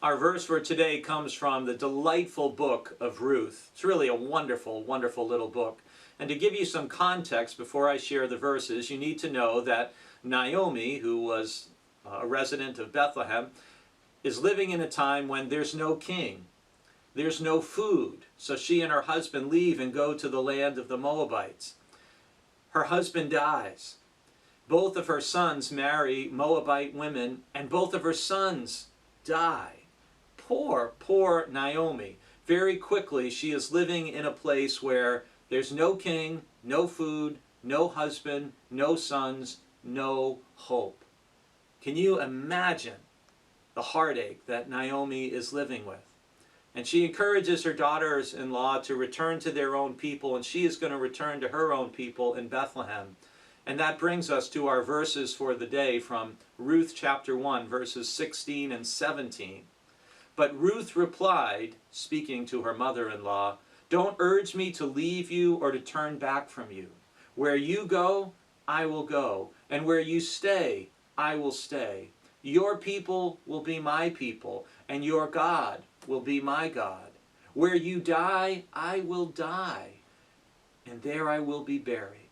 Our verse for today comes from the delightful book of Ruth. It's really a wonderful, wonderful little book. And to give you some context before I share the verses, you need to know that Naomi, who was a resident of Bethlehem, is living in a time when there's no king. There's no food. So she and her husband leave and go to the land of the Moabites. Her husband dies. Both of her sons marry Moabite women, and both of her sons die. Poor, poor Naomi. Very quickly, she is living in a place where there's no king, no food, no husband, no sons, no hope. Can you imagine the heartache that Naomi is living with? And she encourages her daughters-in-law to return to their own people, and she is going to return to her own people in Bethlehem. And that brings us to our verses for the day from Ruth chapter 1, verses 16 and 17. But Ruth replied, speaking to her mother-in-law, "Don't urge me to leave you or to turn back from you. Where you go, I will go, and where you stay, I will stay. Your people will be my people, and your God will be my God. Where you die, I will die, and there I will be buried.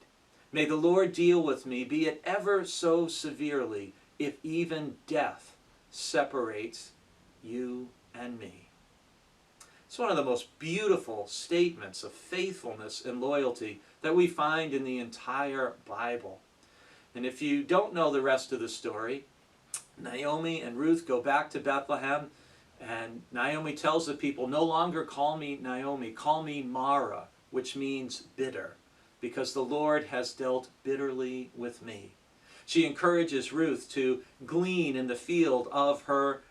May the Lord deal with me, be it ever so severely, if even death separates you and me." It's one of the most beautiful statements of faithfulness and loyalty that we find in the entire Bible. And if you don't know the rest of the story, Naomi and Ruth go back to Bethlehem, and Naomi tells the people, "No longer call me Naomi, call me Mara," which means bitter, because the Lord has dealt bitterly with me. She encourages Ruth to glean in the field of her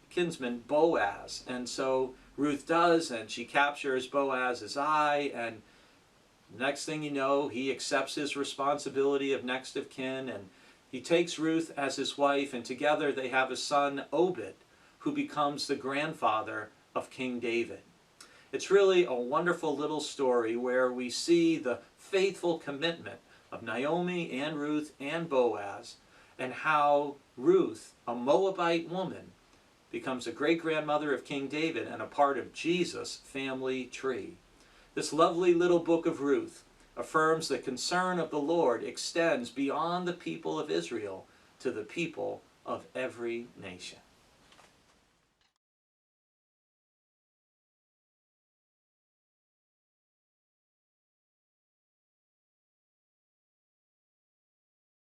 kinsman Boaz, and so Ruth does, and she captures Boaz's eye, and next thing you know, he accepts his responsibility of next of kin, and he takes Ruth as his wife, and together they have a son, Obed, who becomes the grandfather of King David. It's really a wonderful little story where we see the faithful commitment of Naomi and Ruth and Boaz, and how Ruth, a Moabite woman, becomes a great-grandmother of King David and a part of Jesus' family tree. This lovely little book of Ruth affirms the concern of the Lord extends beyond the people of Israel to the people of every nation.